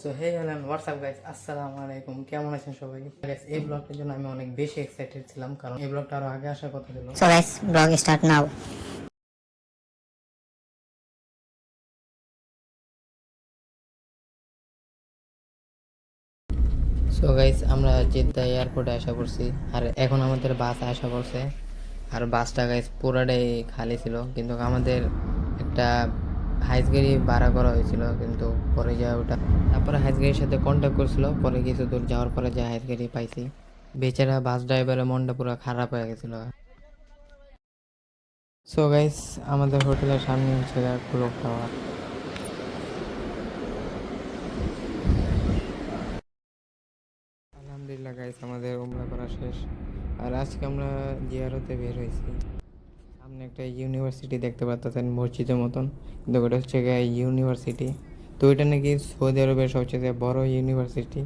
So hey hello WhatsApp guys, আসসালামু আলাইকুম। কেমন আছেন সবাই? গাইস, এই ব্লগটার জন্য আমি অনেক বেশি এক্সাইটেড ছিলাম, কারণ এই ব্লগটা আরো আগে আসার কথা ছিল। So guys, vlog start now. So guys, আমরা জেদ্দা এয়ারপোর্টে আসা পড়ছি, আর এখন আমাদের বাস আসা পড়ছে। আর বাসটা গাইস পুরাটাই খালি ছিল, কিন্তু আমাদের একটা হাইস গাড়ি ভাড়া করা হয়েছিল, কিন্তু পরে যা ওটা তারপরে হাইস গাড়ির সাথে কন্ট্যাক্ট করছিল। পরে কিছু দূর যাওয়ার পরে যা হাইস গাড়ি পাইছি, বেচারা বাস ড্রাইভারের মনটা পুরো খারাপ হয়ে গেছিল। সো গাইস, আমাদের হোটেলের সামনে হচ্ছে ক্লক টাওয়ার। আলহামদুলিল্লাহ গাইস, আমাদের উমরা করা শেষ, আর আজকে আমরা জিয়ারতে বের হয়েছি। সামনে একটা ইউনিভার্সিটি দেখতে পাচ্ছেন, মসজিদের মতন, কিন্তু ওটা হচ্ছে ইউনিভার্সিটি। তো এটা নাকি সৌদি আরবের সবচেয়ে বড় ইউনিভার্সিটি।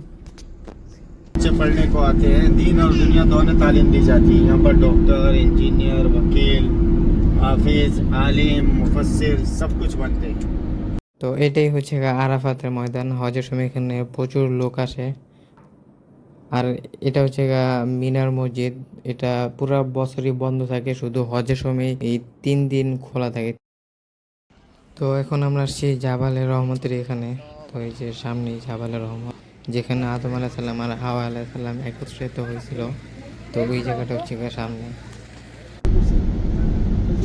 बच्चे पढ़ने को आते हैं। दीन और दुनिया दोनों तालीम दी जाती है यहाँ पर। डॉक्टर, इंजीनियर, वकील, हाफिज, आलिम, मुफस्सिर सब कुछ बनते हैं। তো এটাই হচ্ছে আরাফাতের ময়দান। হজের সময় এখানে প্রচুর লোক আসে। আর এটা হচ্ছে মিনার মসজিদ। এটা পুরা বছরই বন্ধ থাকে, শুধু হজের সময় এই 3 দিন খোলা থাকে। তো এখন আমরা আসছি জাবালে রহমতের এখানে। তো এই যে সামনেই জাবালে রহমত, যেখানে আদম আলাইসাল্লাম আর হাওয়া আলাইসাল্লাম একত্রিত হয়েছিল। তো ওই জায়গাটা হচ্ছে সামনে।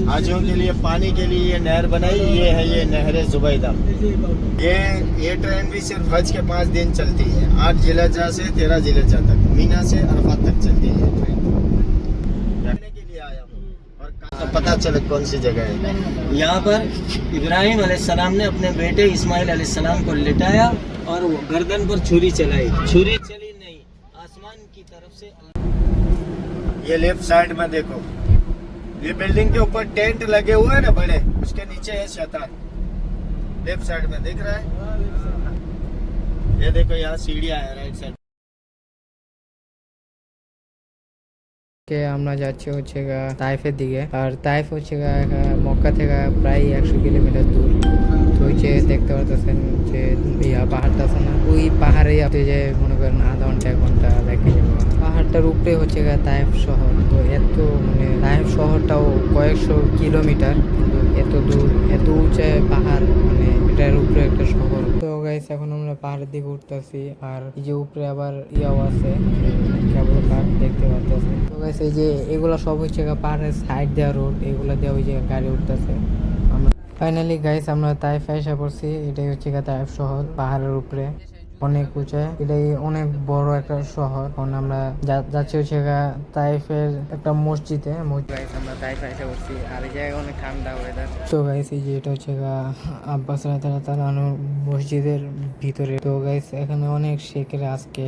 हाजियों के लिए पानी के लिए ये नहर बनाई, ये है ये नहर जुबैदा। ये ट्रेन भी सिर्फ हज के 5 दिन चलती है। 8 जिलहजा से 13 जिलहजा तक, मीना से अरफात तक चलती है ये ट्रेन। रहने के लिए आया हूँ और पता चले कौन सी जगह है। यहाँ पर इब्राहिम अलैहिस्सलाम ने अपने बेटे इस्माइल अलैहिस्सलाम को लिटाया और वो गर्दन पर छुरी चलाई। छुरी चली नहीं, आसमान की तरफ से। ये लेफ्ट साइड में देखो, ये बिल्डिंग के ऊपर टेंट लगे हुए हैं ना बड़े, उसके नीचे है शैतान। लेफ्ट साइड में दिख रहा है, ये देखो यहाँ सीढ़ियाँ है राइट साइड। আমরা যাচ্ছি হচ্ছে তাইফের দিকে। আর তাইফ হচ্ছে মক্কা থেকে প্রায় 100 কিলোমিটার দূর। তো ওই যে দেখতে পাচ্ছেন যে পাহাড়টা আছে না, ওই পাহাড়ে আপনি যে মনে করেন আধা ঘন্টা 1 ঘন্টা দেখে যাবো। পাহাড়টার উপরে হচ্ছে তাইফ শহর। তো এত তাইফ শহরটাও কয়েকশো কিলোমিটার, কিন্তু এত দূর, এত উঁচায় পাহাড়, এটার উপরে একটা শহর। তো গাইস, এখন আমরা পাহাড়ের দিকে উঠতেছি। আর এই যে উপরে আবার ইয়াও আছে, কেবল কাঠ দেখতে পাচ্ছি। তো গাইস, এই যে এগুলো সব হচ্ছে পাহাড়ের সাইড দেওয়া রোড, এগুলো দিয়ে ওই যে গাড়ি উঠতেছে। আমরা ফাইনালি গাইস, আমরা তাইফ এসে পড়ছি। এটাই হচ্ছে তাইফ শহর, পাহাড়ের উপরে, অনেক উঁচায়। এটাই অনেক বড় একটা শহর। এখন আমরা যাচ্ছি হচ্ছে তাইফের একটা মসজিদে। আমরা তাইফে এসে পড়ছি, আর এই জায়গায় অনেক ঠান্ডা ওয়েদার। তো গাইস, এই যে এটা হচ্ছে আব্বাস রাদিয়াল্লাহু মসজিদের ভিতরে। তো গাইস, এখানে অনেক শেখের আজকে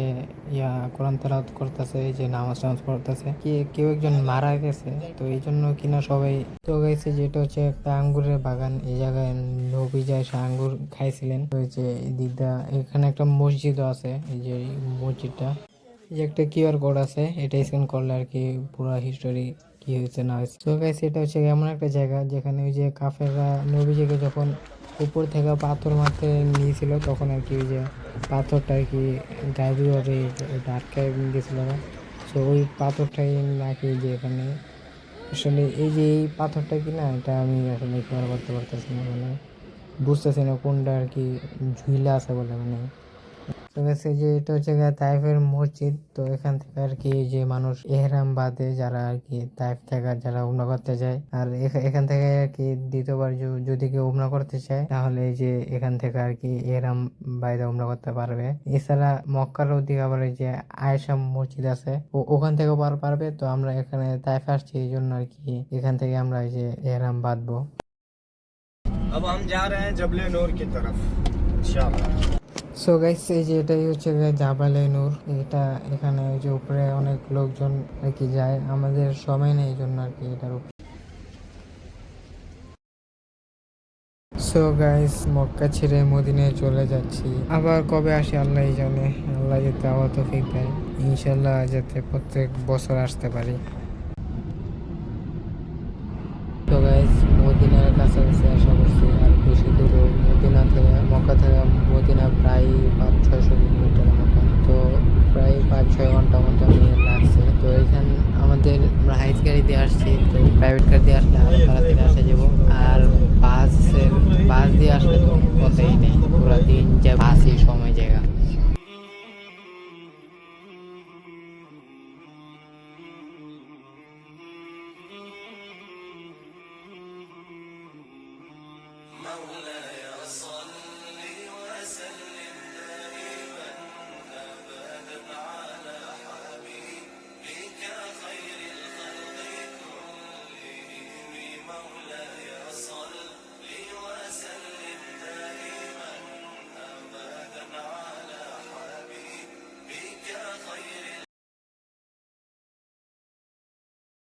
কোরআন তেলাওয়াত করতেছে, এই যে নামাজ পড়তেছে। কেউ একজন মারা গেছে, তো এই জন্য কিনা সবাই। তো গাইস, যেটা হচ্ছে একটা আঙ্গুরের বাগান। এই জায়গায় নবী যায় আঙ্গুর খাইছিলেন। তো এই যে দিদা, এখানে একটা মসজিদও আছে। এই যে মসজিদটা, এই যে একটা কিউআর কোড আছে, এটা স্ক্যান করলে আর কি পুরো হিস্টোরি কি হয়েছে না হয়েছে। তো গাইস, এটা হচ্ছে এমন একটা জায়গা যেখানে ওই যে কাফেররা নবীজিকে যখন উপর থেকে পাথর মারতে নিয়েছিল, তখন আর কি ওই যে পাথরটা আর কি গায়েবীভাবে আটকে গেছিল। তো ওই পাথরটাই নাকি যে এখানে আসলে এই যে এই পাথরটা কি না, এটা আমি আসলে ক্লিয়ার করতে পারতেছি না, বুঝতেছি না কোনটা আর কি ঝুইলা আছে বলে। তো গেছে যে এটা হচ্ছে তাইফের মসজিদ। তো এখান থেকে আর কি যে মানুষ এহরাম বাঁধে, যারা আর কি তাইফ থেকে যারা উমরা করতে যায়। আর এখান থেকে আর কি দ্বিতীয়বার যদি কেউ উমরা করতে চায়, তাহলে এই যে এখান থেকে আর কি এহরাম বাইরে উমরা করতে পারবে। এছাড়া মক্কার ওদিকে আবার এই যে আয়েশা মসজিদ আছে, ওখান থেকেও পারবে। তো আমরা এখানে তাইফ আসছি, এই জন্য আর কি এখান থেকে আমরা এই যে এহরাম বাঁধবো। अब हम जा रहे हैं जबले नूर की तरफ इंशाल्लाह। সো গাইস, এই যে এটাই হচ্ছে জাবালে নূর। এটা এখানে ওই যে উপরে অনেক লোকজন আর কি যায়, আমাদের সময় নেই, এই জন্য আর কি এটার উপরে। সো গাইস, মক্কা ছেড়ে মদিনায় চলে যাচ্ছি। আবার কবে আসি আল্লাহ জানে। আল্লাহ যাতে আবার তৌফিক দেয়, ইনশাল্লাহ যাতে প্রত্যেক বছর আসতে পারি। তো গাইস, মদিনার কাছাকাছি আসা করছি, আর বেশি দূর মদিনা থেকে মক্কা থেকে মদিনা প্রায় 500-600 কিলোমিটারের মতো, তো প্রায় 5-6 ঘন্টা মতো লাগছে। তো এখানে আমাদের আমরা হাইস গাড়ি দিয়ে আসছি, তো প্রাইভেট কার দিয়ে আসলে আরো তাড়াতাড়ি আসা যাবো। আর বাস দিয়ে আসলে তো কথাই নেই, পুরো দিন যা বাসই সময় জায়গা।